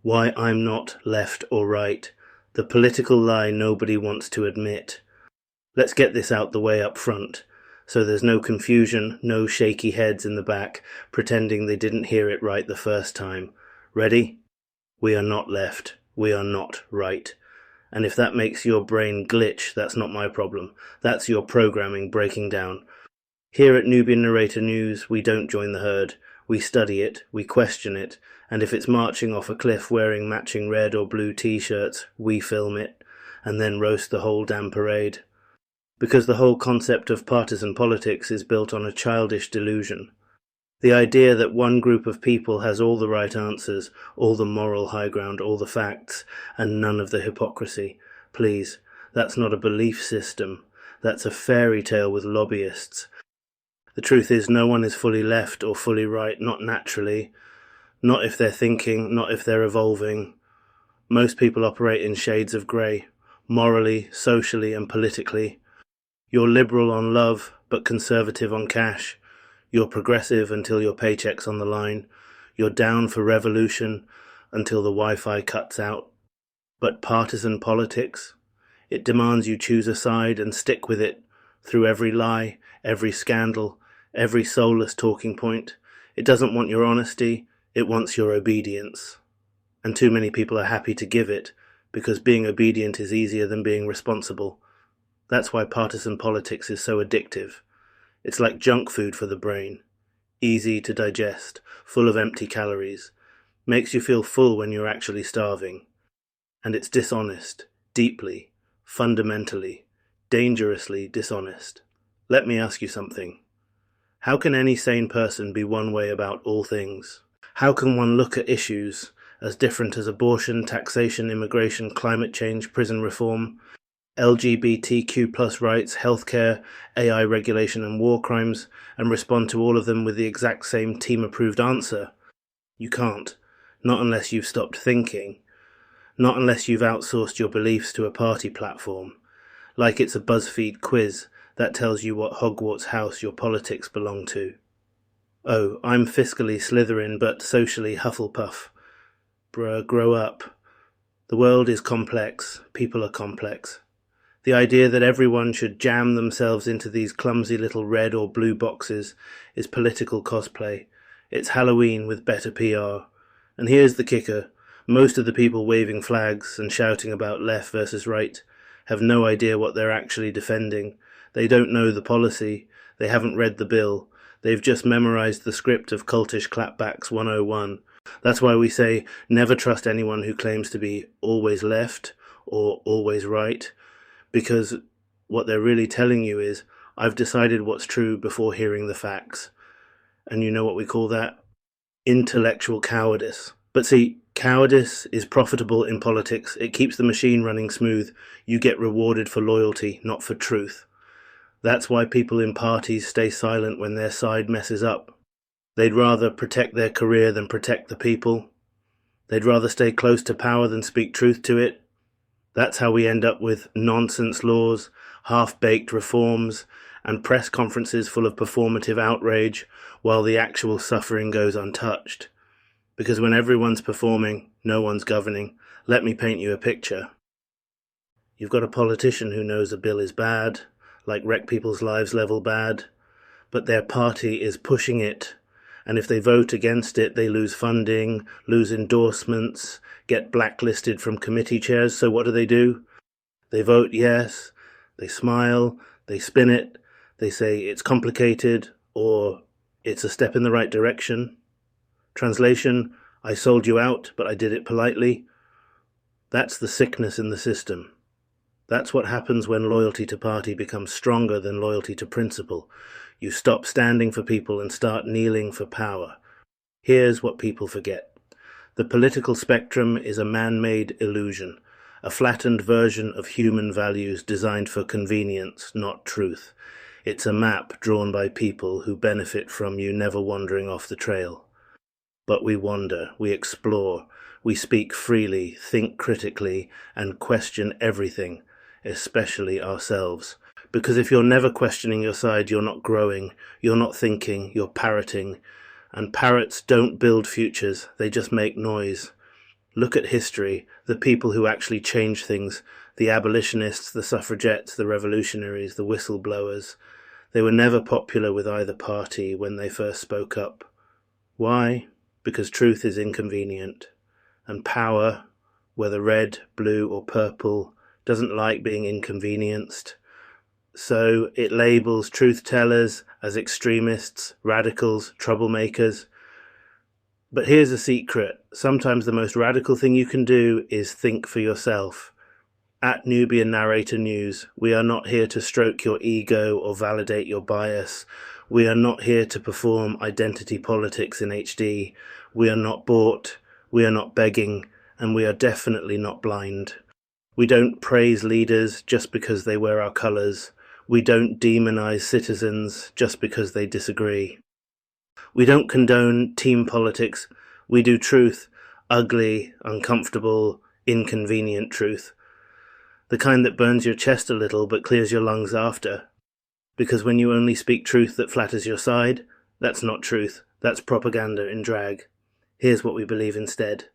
Why I'm not left or right. The political lie nobody wants to admit. Let's get this out the way up front, so there's no confusion, no shaky heads in the back, pretending they didn't hear it right the first time. Ready? We are not left. We are not right. And if that makes your brain glitch, that's not my problem. That's your programming breaking down. Here at Nubian Narrator News, we don't join the herd. We study it, we question it, and if it's marching off a cliff wearing matching red or blue t-shirts, we film it, and then roast the whole damn parade. Because the whole concept of partisan politics is built on a childish delusion. The idea that one group of people has all the right answers, all the moral high ground, all the facts, and none of the hypocrisy. Please, that's not a belief system. That's a fairy tale with lobbyists. The truth is, no one is fully left or fully right, not naturally. Not if they're thinking, not if they're evolving. Most people operate in shades of grey, morally, socially, and politically. You're liberal on love, but conservative on cash. You're progressive until your paycheck's on the line. You're down for revolution until the Wi-Fi cuts out. But partisan politics? It demands you choose a side and stick with it through every lie, every scandal, every soulless talking point. It doesn't want your honesty, it wants your obedience. And too many people are happy to give it, because being obedient is easier than being responsible. That's why partisan politics is so addictive. It's like junk food for the brain. Easy to digest, full of empty calories. Makes you feel full when you're actually starving. And it's dishonest, deeply, fundamentally, dangerously dishonest. Let me ask you something. How can any sane person be one way about all things? How can one look at issues as different as abortion, taxation, immigration, climate change, prison reform, LGBTQ+ rights, healthcare, AI regulation and war crimes, and respond to all of them with the exact same team-approved answer? You can't. Not unless you've stopped thinking. Not unless you've outsourced your beliefs to a party platform. Like it's a BuzzFeed quiz that tells you what Hogwarts house your politics belong to. Oh, I'm fiscally Slytherin but socially Hufflepuff. Bruh, grow up. The world is complex. People are complex. The idea that everyone should jam themselves into these clumsy little red or blue boxes is political cosplay. It's Halloween with better PR. And here's the kicker. Most of the people waving flags and shouting about left versus right have no idea what they're actually defending. They don't know the policy. They haven't read the bill. They've just memorized the script of cultish clapbacks 101. That's why we say never trust anyone who claims to be always left or always right. Because what they're really telling you is, I've decided what's true before hearing the facts. And you know what we call that? Intellectual cowardice. But see, cowardice is profitable in politics. It keeps the machine running smooth. You get rewarded for loyalty, not for truth. That's why people in parties stay silent when their side messes up. They'd rather protect their career than protect the people. They'd rather stay close to power than speak truth to it. That's how we end up with nonsense laws, half-baked reforms, and press conferences full of performative outrage, while the actual suffering goes untouched. Because when everyone's performing, no one's governing. Let me paint you a picture. You've got a politician who knows a bill is bad, like wreck people's lives level bad, but their party is pushing it, and if they vote against it, they lose funding, lose endorsements, get blacklisted from committee chairs. So what do? They vote yes, they smile, they spin it, they say it's complicated, or it's a step in the right direction. Translation, I sold you out, but I did it politely. That's the sickness in the system. That's what happens when loyalty to party becomes stronger than loyalty to principle. You stop standing for people and start kneeling for power. Here's what people forget. The political spectrum is a man-made illusion, a flattened version of human values designed for convenience, not truth. It's a map drawn by people who benefit from you never wandering off the trail. But we wander, we explore, we speak freely, think critically, and question everything, especially ourselves. Because if you're never questioning your side, you're not growing, you're not thinking, you're parroting. And parrots don't build futures, they just make noise. Look at history, the people who actually changed things, the abolitionists, the suffragettes, the revolutionaries, the whistleblowers. They were never popular with either party when they first spoke up. Why? Because truth is inconvenient. And power, whether red, blue or purple, doesn't like being inconvenienced. So it labels truth-tellers as extremists, radicals, troublemakers. But here's a secret. Sometimes the most radical thing you can do is think for yourself. At Nubian Narrator News, we are not here to stroke your ego or validate your bias. We are not here to perform identity politics in HD. We are not bought, we are not begging, and we are definitely not blind. We don't praise leaders just because they wear our colours. We don't demonize citizens just because they disagree. We don't condone team politics. We do truth, ugly, uncomfortable, inconvenient truth. The kind that burns your chest a little but clears your lungs after. Because when you only speak truth that flatters your side, that's not truth, that's propaganda in drag. Here's what we believe instead.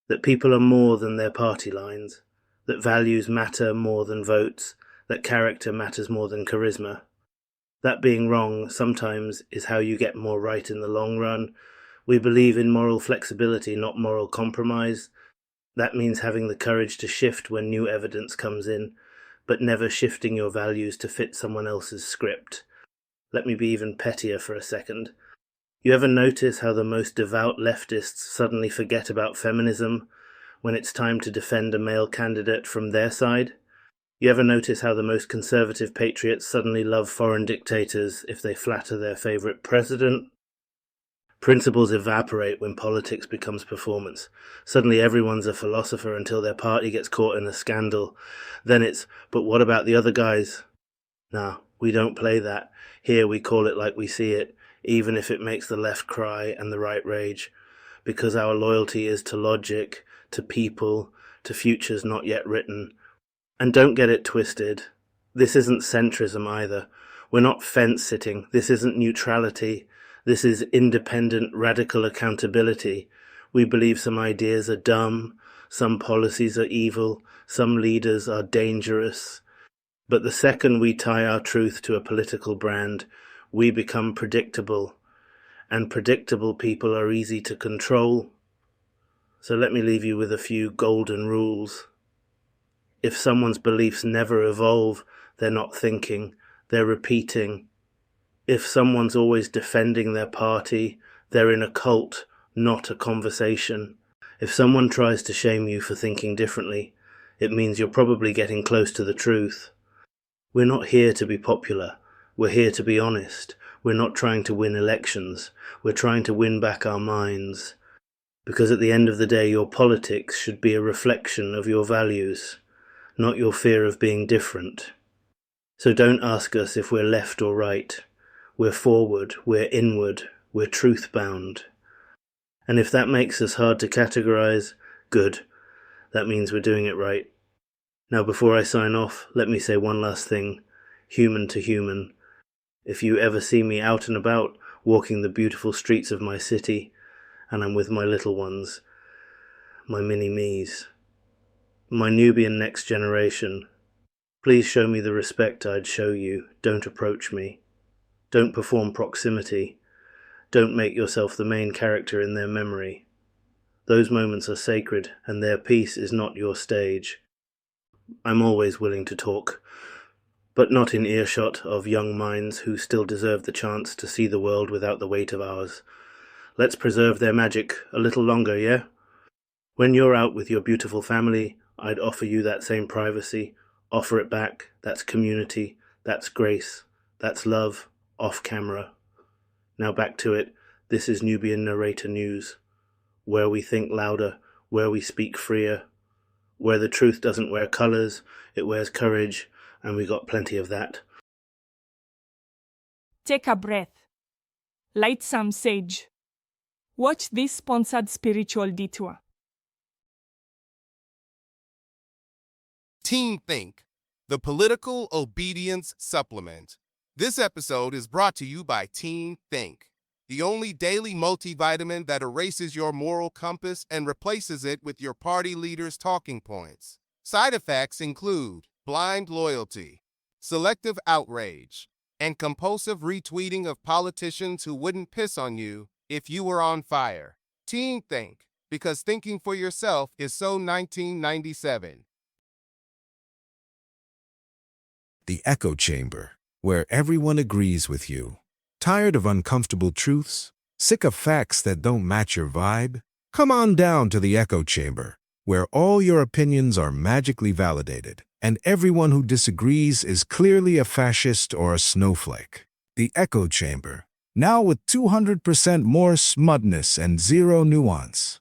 That people are more than their party lines. That values matter more than votes. That character matters more than charisma. That being wrong sometimes is how you get more right in the long run. We believe in moral flexibility, not moral compromise. That means having the courage to shift when new evidence comes in, but never shifting your values to fit someone else's script. Let me be even pettier for a second. You ever notice how the most devout leftists suddenly forget about feminism when it's time to defend a male candidate from their side? You ever notice how the most conservative patriots suddenly love foreign dictators if they flatter their favourite president? Principles evaporate when politics becomes performance. Suddenly everyone's a philosopher until their party gets caught in a scandal. Then it's, but what about the other guys? Nah, we don't play that. Here we call it like we see it, even if it makes the left cry and the right rage. Because our loyalty is to logic, to people, to futures not yet written. And don't get it twisted. This isn't centrism either. We're not fence-sitting. This isn't neutrality. This is independent, radical accountability. We believe some ideas are dumb, some policies are evil, some leaders are dangerous. But the second we tie our truth to a political brand, we become predictable. And predictable people are easy to control. So let me leave you with a few golden rules. If someone's beliefs never evolve, they're not thinking, they're repeating. If someone's always defending their party, they're in a cult, not a conversation. If someone tries to shame you for thinking differently, it means you're probably getting close to the truth. We're not here to be popular. We're here to be honest. We're not trying to win elections. We're trying to win back our minds. Because at the end of the day, your politics should be a reflection of your values, not your fear of being different. So don't ask us if we're left or right. We're forward, we're inward, we're truth-bound. And if that makes us hard to categorize, good. That means we're doing it right. Now before I sign off, let me say one last thing, human to human. If you ever see me out and about, walking the beautiful streets of my city, and I'm with my little ones, my mini-me's, my Nubian next generation, please show me the respect I'd show you. Don't approach me. Don't perform proximity. Don't make yourself the main character in their memory. Those moments are sacred, and their peace is not your stage. I'm always willing to talk, but not in earshot of young minds who still deserve the chance to see the world without the weight of ours. Let's preserve their magic a little longer, yeah? When you're out with your beautiful family, I'd offer you that same privacy. Offer it back. That's community. That's grace. That's love. Off camera. Now back to it. This is Nubian Narrator News. Where we think louder. Where we speak freer. Where the truth doesn't wear colours, it wears courage, and we got plenty of that. Take a breath. Light some sage. Watch this sponsored spiritual detour. Teen Think, the Political Obedience Supplement. This episode is brought to you by Teen Think. the only daily multivitamin that erases your moral compass and replaces it with your party leader's talking points. Side effects include blind loyalty, selective outrage, and compulsive retweeting of politicians who wouldn't piss on you if you were on fire. Teen Think, because thinking for yourself is so 1997. The echo chamber, where everyone agrees with you. Tired of uncomfortable truths? Sick of facts that don't match your vibe? Come on down to the echo chamber, where all your opinions are magically validated, and everyone who disagrees is clearly a fascist or a snowflake. The echo chamber, now with 200% more smutness and zero nuance.